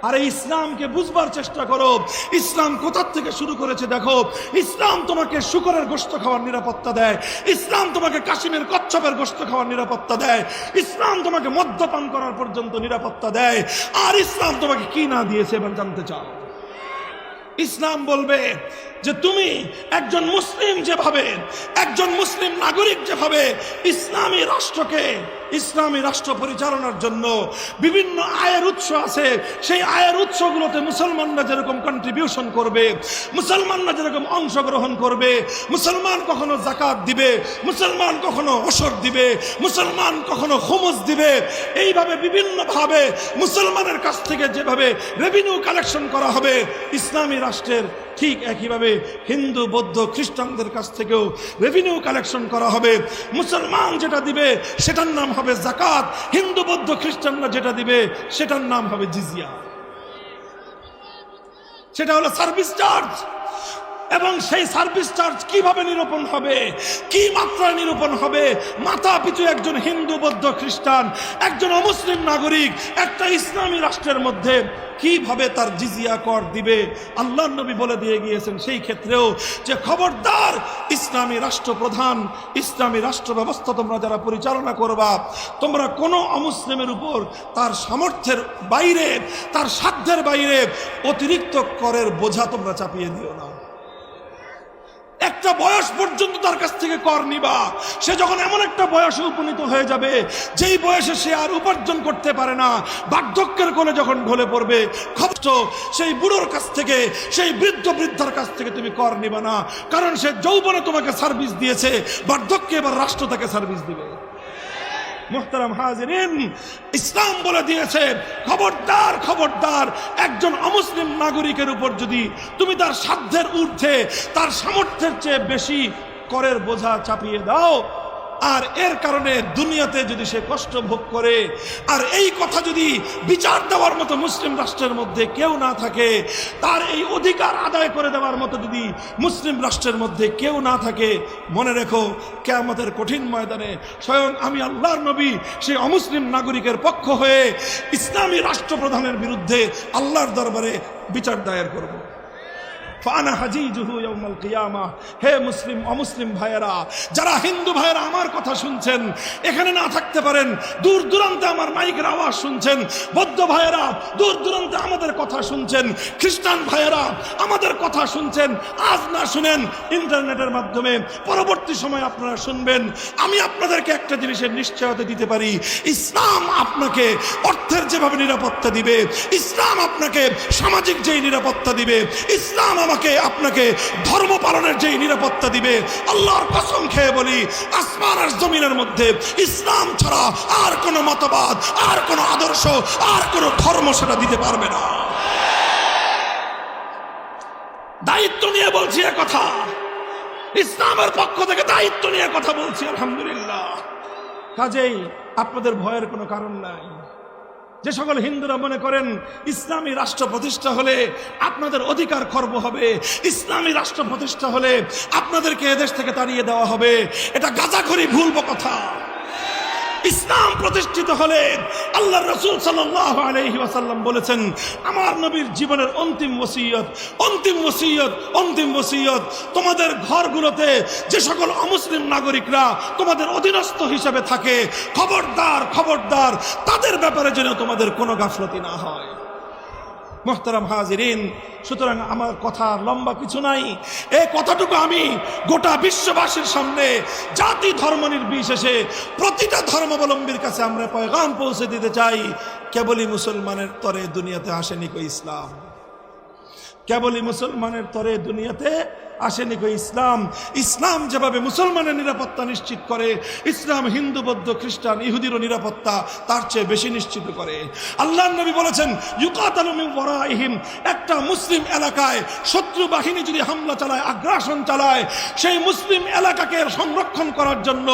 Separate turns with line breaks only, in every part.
আরে ইসলামকে বুঝবার চেষ্টা করো। ইসলাম কোথা থেকে শুরু করেছে দেখো। ইসলাম তোমাকে শুকরের গোশত খাওয়ার নিরাপত্তা দেয়। ইসলাম তোমাকে কাশিমের কচ্ছপের গোশত খাওয়ার নিরাপত্তা দেয়। ইসলাম তোমাকে মদ্যপান করার পর্যন্ত নিরাপত্তা দেয়। আর ইসলাম তোমাকে কি না দিয়েছে এবার জানতে চাও? ইসলাম বলবে যে তুমি একজন মুসলিম যেভাবে, একজন মুসলিম নাগরিক যেভাবে ইসলামী রাষ্ট্রকে, ইসলামী রাষ্ট্র পরিচালনার জন্য বিভিন্ন আয়ের উৎস আছে, সেই আয়ের উৎসগুলোতে মুসলমানরা যেরকম কন্ট্রিবিউশন করবে, মুসলমানরা যেরকম অংশগ্রহণ করবে, মুসলমান কখনো যাকাত দিবে, মুসলমান কখনো ওশর দিবে, মুসলমান কখনো খুমুস দিবে, এইভাবে বিভিন্নভাবে মুসলমানের কাছ থেকে যেভাবে রেভিনিউ কালেকশন করা হবে ইসলামী রাষ্ট্রের, ঠিক একইভাবে হিন্দু বৌদ্ধ খ্রিস্টানদের কাছ থেকেও রেভিনিউ কালেকশন করা হবে। মুসলমান যেটা দিবে সেটার নাম হবে যাকাত, হিন্দু বৌদ্ধ খ্রিস্টানরা যেটা দিবে সেটার নাম হবে জিজিয়া। সেটা হলো সার্ভিস চার্জ। এবং সেই সার্ভিস চার্জ কিভাবে নিরূপণ হবে, কি মাত্রায় নিরূপণ হবে? মাথা পিছু একজন হিন্দু বৌদ্ধ খ্রিস্টান, একজন অমুসলিম নাগরিক একটা ইসলামী রাষ্ট্রের মধ্যে কিভাবে তার জিজিয়া কর দিবে আল্লাহর নবী বলে দিয়ে গিয়েছেন সেই ক্ষেত্রেও যে খবরদার ইসলামী রাষ্ট্রপ্রধান, ইসলামী রাষ্ট্র ব্যবস্থা তোমরা যারা পরিচালনা করবা, তোমরা কোনো অমুসলিমের উপর তার সামর্থ্যের বাইরে, তার সাধ্যের বাইরে অতিরিক্ত করের বোঝা তোমরা চাপিয়ে দিও না। একটা বয়স পর্যন্ত তার কাছ থেকে কর নিবা। সে যখন এমন একটা বয়সে উপনীত হয়ে যাবে যেই বয়সে সে আর উপার্জন করতে পারে না, বার্ধক্যের কোলে যখন ঢলে পড়বে, খবর সেই বুড়োর কাছ থেকে, সেই বৃদ্ধ বৃদ্ধার কাছ থেকে তুমি কর নিবা না। কারণ সে যৌবনে তোমাকে সার্ভিস দিয়েছে, বার্ধক্যে এবার রাষ্ট্র তাকে সার্ভিস দিবে। মুহতারাম হাজিরিন, ইসলাম বলে দিয়েছে খবরদার, খবরদার একজন অমুসলিম নাগরিকের উপর যদি তুমি তার সাধ্যের ঊর্ধ্বে, তার সামর্থ্যের চেয়ে বেশি করের বোঝা চাপিয়ে দাও, আর এর কারণে দুনিয়াতে যদি সে কষ্ট ভোগ করে, আর এই কথা যদি বিচার দেওয়ার মতো মুসলিম রাষ্ট্রের মধ্যে কেউ না থাকে, তার এই অধিকার আদায় করে দেওয়ার মতো যদি মুসলিম রাষ্ট্রের মধ্যে কেউ না থাকে, মনে রেখো কিয়ামতের কঠিন ময়দানে স্বয়ং আমি আল্লাহর নবী সেই অমুসলিম নাগরিকের পক্ষ হয়ে ইসলামী রাষ্ট্রপ্রধানের বিরুদ্ধে আল্লাহর দরবারে বিচার দায়ের করব। ফানা হাজিজুহু ইয়াউমাল কিয়ামা। হে মুসলিম অমুসলিম ভাইয়েরা, যারা হিন্দু ভাইয়েরা আমার কথা শুনছেন, এখানে না থাকতে পারেন, দূর দূরান্তে আমার মাইকের আওয়াজ শুনছেন, বৌদ্ধ ভাইয়েরা দূর দূরান্তে আমাদের কথা শুনছেন, খ্রিস্টান ভাইয়েরা আমাদের কথা শুনছেন, আজ না শুনেন ইন্টারনেটের মাধ্যমে পরবর্তী সময় আপনারা শুনবেন। আমি আপনাদেরকে একটা জিনিসের নিশ্চয়তা দিতে পারি, ইসলাম আপনাকে অর্থের যেভাবে নিরাপত্তা দিবে, ইসলাম আপনাকে সামাজিক যেই নিরাপত্তা দিবে, ইসলাম আমাকে আপনাকে ধর্ম পালনের যেই নিরাপত্তা দিবে, আল্লাহর কসম খেয়ে বলি আসমান আর জমিনের মধ্যে ইসলাম ছাড়া আর কোনো মতবাদ, আর কোনো আদর্শ, আর কোনো ধর্ম সেটা দিতে পারবে না। দায়িত্ব নিয়ে বলছি কথা, ইসলামের পক্ষ থেকে দায়িত্ব নিয়ে কথা বলছি আলহামদুলিল্লাহ। কাজেই আপনাদের ভয়ের কোনো কারণ নাই। যে সকল হিন্দুরা মনে করেন ইসলামী রাষ্ট্র প্রতিষ্ঠা হলে আপনাদের অধিকার খর্ব হবে, ইসলামী রাষ্ট্র প্রতিষ্ঠা হলে আপনাদেরকে এদেশ থেকে তাড়িয়ে দেওয়া হবে, এটা গাঁজাখড়ি ভুল কথা। ইসলাম প্রতিষ্ঠিত হলে আল্লাহর রাসূল সাল্লাল্লাহু আলাইহি ওয়াসাল্লাম বলেছেন, আমার নবীর জীবনের অন্তিম ওসিয়ত, অন্তিম ওসিয়ত, অন্তিম ওসিয়ত, তোমাদের ঘরগুলোতে যে সকল অমুসলিম নাগরিকরা তোমাদের অধীনস্থ হিসেবে থাকে, খবরদার, খবরদার তাদের ব্যাপারে যেন তোমাদের কোনো গাফলতি না হয়। মুহতারাম হাজিরিন, সুতরাং আমার কথা লম্বা কিছু নাই, এই কথাটুকু আমি গোটা বিশ্ববাসীর সামনে জাতি ধর্ম নির্বিশেষে প্রতিটা ধর্মাবলম্বীর কাছে আমরা পয়গাম পৌঁছে দিতে চাই। কেবলই মুসলমানের তরে দুনিয়াতে আসেনি কো ইসলাম, কেবলই মুসলমানের তরে দুনিয়াতে আসেনি কো ইসলাম। ইসলাম যেভাবে মুসলমানের নিরাপত্তা নিশ্চিত করে, ইসলাম হিন্দু বৌদ্ধ খ্রিস্টান ইহুদিরও নিরাপত্তা তার চেয়ে বেশি নিশ্চিত করে। আল্লাহর নবী বলেছেন, ইউকাতালু মিন ওয়ারাইহিম, একটা মুসলিম এলাকায় শত্রু বাহিনী যদি হামলা চালায়, আগ্রাসন চালায়, সেই মুসলিম এলাকাকে সংরক্ষণ করার জন্য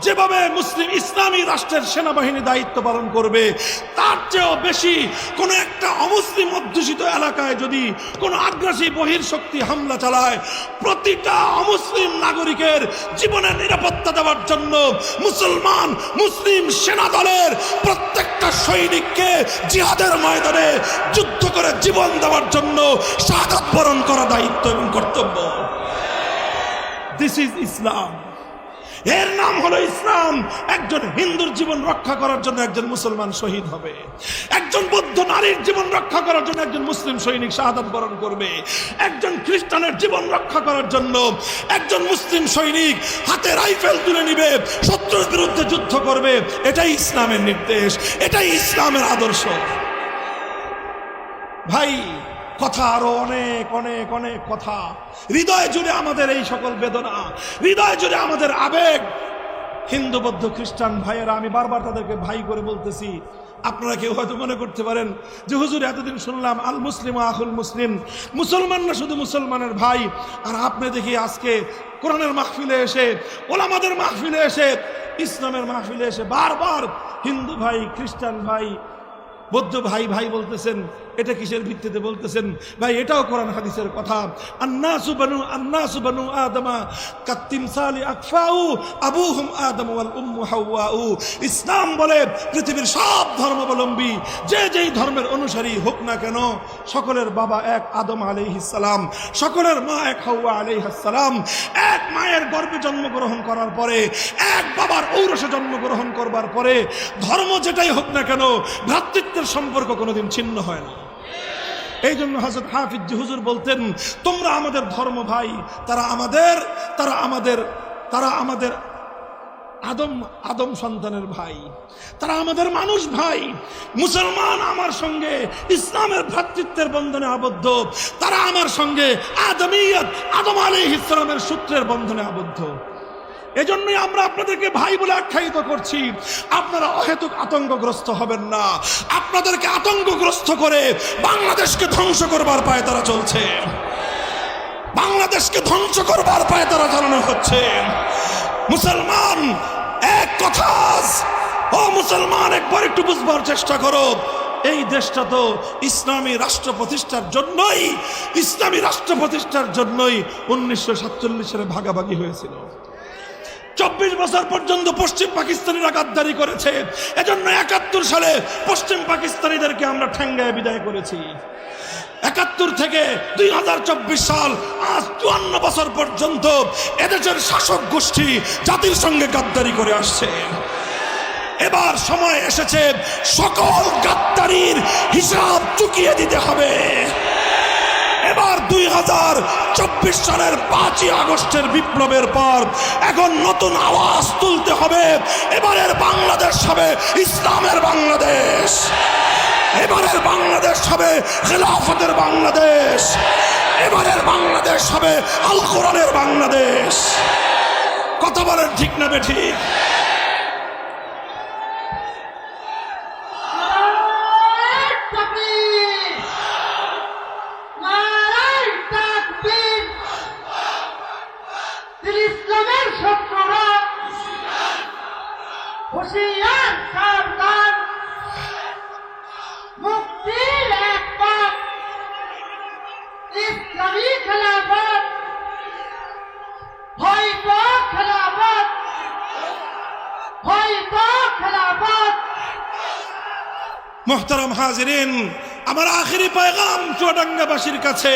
যেভাবে মুসলিম ইসলামী রাষ্ট্রের সেনাবাহিনী দায়িত্ব পালন করবে, তার চেয়েও বেশি কোনো একটা অমুসলিম অধ্যুষিত এলাকায় যদি কোনো আগ্রাসী বহির্শক্তি হামলা চালায়, প্রতিটা অমুসলিম নাগরিকের জীবনের নিরাপত্তা দেওয়ার জন্য মুসলমান মুসলিম সেনা দলের প্রত্যেকটা সৈনিককে জিহাদের ময়দানে যুদ্ধ জীবন দেওয়ার জন্য শাহাদাত বরণ করা দায়িত্ব এবং কর্তব্য। দিস ইজ ইসলাম। এর নাম হলো ইসলাম। একজন হিন্দুর জীবন রক্ষা করার জন্য একজন মুসলমান শহীদ হবে, একজন বৌদ্ধ নারীর জীবন রক্ষা করার জন্য একজন মুসলিম সৈনিক শাহাদাত বরণ করবে, একজন খ্রিস্টানের জীবন রক্ষা করার জন্য একজন মুসলিম সৈনিক হাতে রাইফেল তুলে নিবে, শত্রুর বিরুদ্ধে যুদ্ধ করবে। এটাই ইসলামের নির্দেশ, এটাই ইসলামের আদর্শ। ভাই, কথা আরো অনেক অনেক অনেক কথা। হৃদয় জুড়ে আমাদের এই সকল বেদনা, হৃদয় জুড়ে আমাদের আবেগ। হিন্দু বৌদ্ধ খ্রিস্টান ভাইয়েরা, আমি বারবার তাদেরকে ভাই করে বলতেছি। আপনারা কেউ হয়তো মনে করতে পারেন যে হুজুর এতদিন শুনলাম আল মুসলিম আখুল মুসলিম, মুসলমান না শুধু মুসলমানের ভাই, আর আপনি দেখি আজকে কোরআনের মাহফিলে এসে, ওলামাদের মাহফিলে এসে, ইসলামের মাহফিলে এসে বারবার হিন্দু ভাই, খ্রিস্টান ভাই, বৌদ্ধ ভাই ভাই বলতেছেন। এটা কিসের ভিত্তিতে বলতেছেন? ভাই, এটাও কোরআন হাদিসের কথা। আন্নাসু বানু আদমা কাত্তিমসালি আকফাউ আবুহুম আদম ওয়াল উম্মু হাওয়াউ। ইসলাম বলে পৃথিবীর সব ধর্মাবলম্বী যে যেই ধর্মের অনুসারী হোক না কেন, সকলের বাবা এক আদম আলাইহিস সালাম, সকলের মা এক হাওয়া আলাইহিস সালাম। এক মায়ের গর্ভে জন্মগ্রহণ করার পরে, এক বাবার ঔরসে জন্মগ্রহণ করবার পরে ধর্ম যেটাই হোক না কেন, ভ্রাতৃত্বের সম্পর্ক কোনোদিন ছিন্ন হয় না। এই জন্য হযরত হাফিজ হুজুর বলতেন, তোমরা আমাদের ধর্ম ভাই, তারা আমাদের আদম সন্তানের ভাই, তারা আমাদের মানুষ ভাই। মুসলমান আমার সঙ্গে ইসলামের ভ্রাতৃত্বের বন্ধনে আবদ্ধ, তারা আমার সঙ্গে আদমিয়ত, আদম আলাইহিস সালামের সূত্রের বন্ধনে আবদ্ধ। এজন্যই আমরা আপনাদেরকে ভাই বলে আখ্যায়িত করছি। আপনারা অহেতুক আতঙ্কগ্রস্ত হবেন না। আপনাদেরকে আতঙ্কগ্রস্ত করে বাংলাদেশকে ধ্বংস করবার পায়ে তারা চলছে, বাংলাদেশকে ধ্বংস করবার পায়ে তারা চালানো হচ্ছে। মুসলমান, এক কথা, ও মুসলমান, একবার একটু বুঝবার চেষ্টা করো। এই দেশটা তো ইসলামী রাষ্ট্র প্রতিষ্ঠার জন্যই, 1947 সালে ভাগাভাগি হয়েছিল। 24 বছর পর্যন্ত পশ্চিম পাকিস্তানিরা গাদ্দারি করেছে। এজন্য 71 সালে পশ্চিম পাকিস্তানিদেরকে আমরা ঠ্যাঙ্গায় বিদায় করেছি। 71 থেকে 2024 সাল, আজ 54 বছর পর্যন্ত এদেশের শাসক গোষ্ঠী জাতির সঙ্গে গাদ্দারি করে আসছে। এবার সময় এসেছে সকল গাদ্দারির হিসাব চুকিয়ে দিতে হবে। এবার 2024 সালের 5ই আগস্টের বিপ্লবের পর এখন নতুন আওয়াজ তুলতে হবে। এবারের বাংলাদেশ হবে ইসলামের বাংলাদেশ, এবারের বাংলাদেশ হবে খেলাফতের বাংলাদেশ, এবারের বাংলাদেশ হবে আল কোরআনের বাংলাদেশ। কথা বলেন ঠিক না বেঠিক?
হুশিয়ার সাবধান, মুক্তির এক পথ, ইসলামী খেলাফত, হয়তো খেলাফত, হয়তো খেলাফত।
মুহতারাম হাজিরিন, আমার আখিরি পয়গাম চুয়াডাঙ্গাবাসীর কাছে।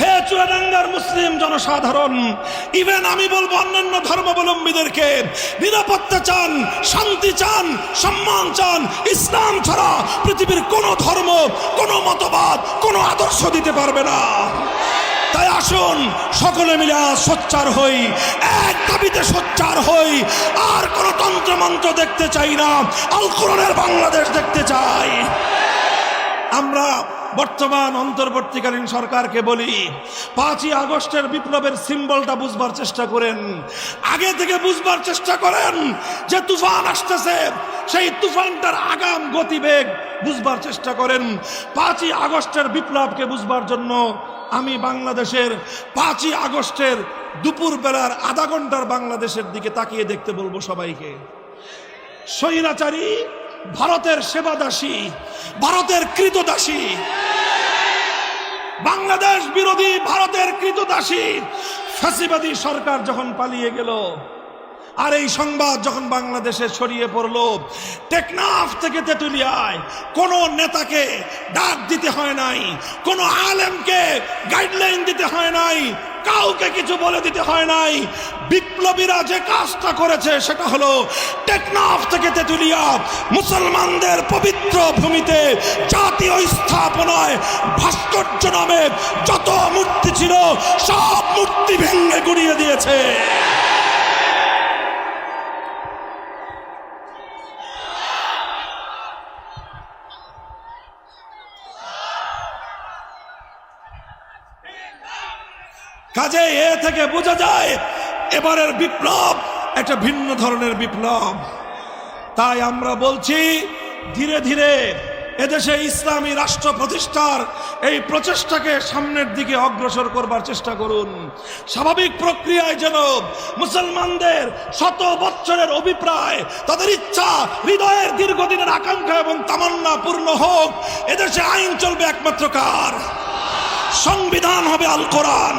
হে চুয়াডাঙ্গার মুসলিম জনসাধারণ, ইভেন আমি বলবো অন্যান্য ধর্মাবলম্বীদেরকে, নিরাপত্তা চান, শান্তি চান, সম্মান চান, ইসলাম ছাড়া পৃথিবীর কোনো ধর্ম, কোনো মতবাদ, কোনো আদর্শ দিতে পারবে না। তাই আসুন সকলে মিলে সোচ্চার হই, এক দাবিতে সোচ্চার হই। আর কোনো তন্ত্রমন্ত্র দেখতে চাই না, আল কোরআনের বাংলাদেশ দেখতে চাই। আমরা বর্তমান অন্তর্বর্তীকালীন সরকারকে বলি, 5ই আগস্টের বিপ্লবের সিম্বলটা বুঝবার চেষ্টা করেন, আগে থেকে বুঝবার চেষ্টা করেন যে তুফান আসতেছে, সেই তুফানটার আগাম গতিবেগ বুঝবার চেষ্টা করেন। 5ই আগস্টের বিপ্লবকে বুঝবার জন্য আমি বাংলাদেশের 5ই আগস্টের দুপুর বেলার আধা ঘন্টার বাংলাদেশের দিকে তাকিয়ে দেখতে বলবো সবাইকে। স্বৈরাচারী ভারতের সেবাদাসী, ভারতের কৃতদাসী, বাংলাদেশ বিরোধী ভারতের কৃতদাসী ফ্যাসিবাদী সরকার যখন পালিয়ে গেল, আর এই সংবাদ যখন বাংলাদেশে ছড়িয়ে পড়লো, টেকনাফ থেকে তেতুলিয়ায় কোন নেতাকে ডাক দিতে হয় নাই, কোন আলেমকে গাইডলাইন দিতে হয় নাই, কাউকে কিছু বলে দিতে হয় নাই। বিপ্লবীরা যে কাজটা করেছে সেটা হলো টেকনাফ থেকে তেতুলিয়া মুসলমানদের পবিত্র ভূমিতে জাতীয় স্থাপনায় ভাস্কর্য নামে যত মূর্তি ছিল সব মূর্তি ভেঙে গুড়িয়ে দিয়েছে। কাজে এ থেকে বোঝা যায় এবারের বিপ্লব একটা ভিন্ন ধরনের বিপ্লব। তাই আমরা বলছি ধীরে ধীরে এদেশে ইসলামী রাষ্ট্র প্রতিষ্ঠার এই প্রচেষ্টাকে সামনের দিকে অগ্রসর করবার চেষ্টা করুন। স্বাভাবিক প্রক্রিয়ায় যেন মুসলমানদের শত বছরের অভিপ্রায়, তাদের ইচ্ছা, হৃদয়ের দীর্ঘদিনের আকাঙ্ক্ষা এবং তামান্না পূর্ণ হোক। এদেশে আইন চলবে একমাত্র কার? সংবিধান হবে আল কোরআন।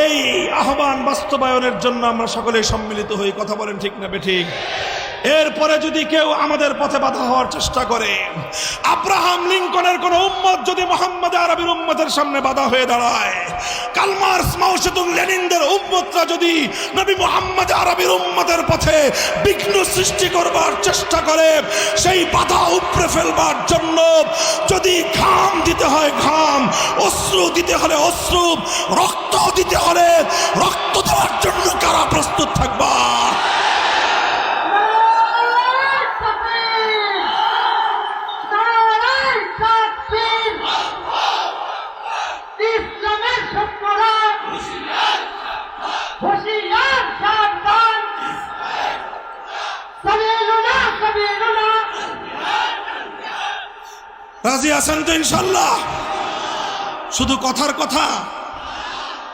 এই আহ্বান বাস্তবায়নের জন্য আমরা সকলে সম্মিলিত হই। কথা বলেন ঠিক না বেঠিক? এরপরে যদি কেউ আমাদের পথে বাধা হওয়ার চেষ্টা করে, আব্রাহাম লিঙ্কনের কোন উম্মত যদি মোহাম্মদ আরবির উম্মতের সামনে বাধা হয়ে দাঁড়ায়, কার্ল মার্কস, মাও সেতুং, লেনিনদের উম্মতরা যদি নবী মোহাম্মদ আরবির উম্মতের পথে বিঘ্ন সৃষ্টি করবার চেষ্টা করে, সেই বাধা উপড়ে ফেলবার জন্য যদি ঘাম দিতে হয় ঘাম, অশ্রু দিতে হলে অশ্রু, রক্ত দিতে হলে রক্ত দেওয়ার জন্য কারা প্রস্তুত থাকবা? রাজি আছেন তো ইনশাল্লাহ? শুধু কথার কথা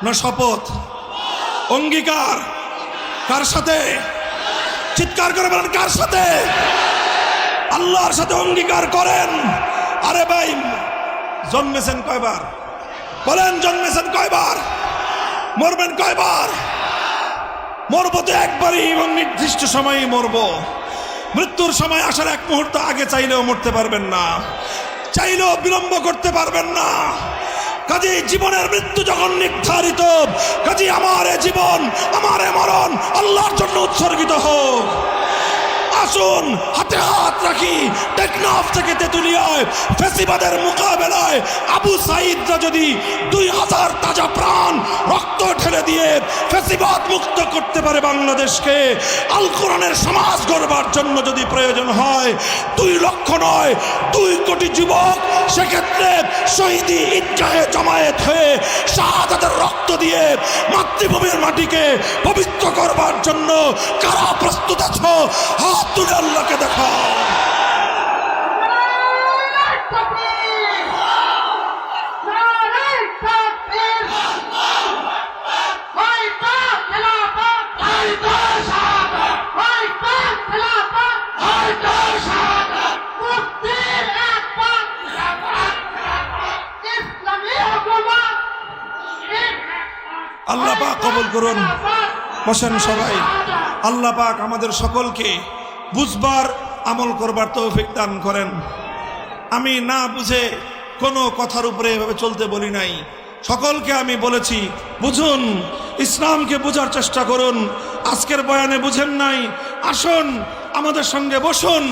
না শপথ, অঙ্গীকার? কার সাথে? চিৎকার করে বলেন কার সাথে? আল্লাহর সাথে অঙ্গীকার করেন। আরে ভাই, জন্মেছেন কয়বার? বলেন জন্মেছেন কয়বার? মরবেন কয়বার? মরবো তো একবারই এবং নির্দিষ্ট সময়ে মরবো। মৃত্যুর সময় আসার এক মুহূর্ত আগে চাইলেও মরতে পারবেন না, চাইলেও বিলম্ব করতে পারবেন না। কাজে জীবনের মৃত্যু যখন নির্ধারিত, কাজে আমার এ জীবন, আমার এ মরণ আল্লাহর জন্য উৎসর্গিত হোক। আসুন হাতে হাত রাখি। টেকনাফ থেকে তেতুলিয়ায় ফেসিবাদের মোকাবেলায় আবু সাঈদরা যদি 2000 তাজা প্রাণ রক্ত ঢেলে দিয়ে ফেসিবাদ মুক্ত করতে পারে বাংলাদেশকে, আল কোরআনের সমাজ গড়বার জন্য যদি প্রয়োজন হয় 2 লক্ষ নয় 2 কোটি যুবক সেক্ষেত্রে শহীদি ঈদগাহে জমায়েত হয়ে শাহাদাতের রক্ত দিয়ে মাতৃভূমির মাটিকে পবিত্র করবার জন্য কারা প্রস্তুত আছো? হাত তুলে আল্লাহকে দেখাও। আল্লাহ পাক কবুল করুন। বসেন সবাই। আল্লাহ পাক আমাদের সকলকে বুঝবার, আমল করবার তৌফিক দান করেন। আমি না বুঝে কোনো কথার উপরে এভাবে চলতে বলি নাই। সকলকে আমি বলেছি বুঝুন, ইসলামকে বোঝার চেষ্টা করুন। আজকের বয়ানে বুঝেন নাই, আসুন আমাদের সঙ্গে বসুন।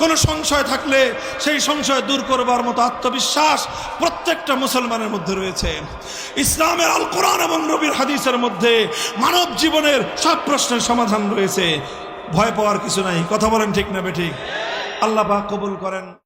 কোনো সংশয় থাকলে সেই সংশয় দূর করবার মতো আত্মবিশ্বাস প্রত্যেকটা মুসলমানের মধ্যে রয়েছে। ইসলামের আল কোরআন এবং নবীর হাদিসের মধ্যে মানব জীবনের সব প্রশ্নের সমাধান রয়েছে। ভয় পাওয়ার কিছু নাই। কথা বলেন ঠিক না বেঠিক? আল্লাহ পাক কবুল করেন।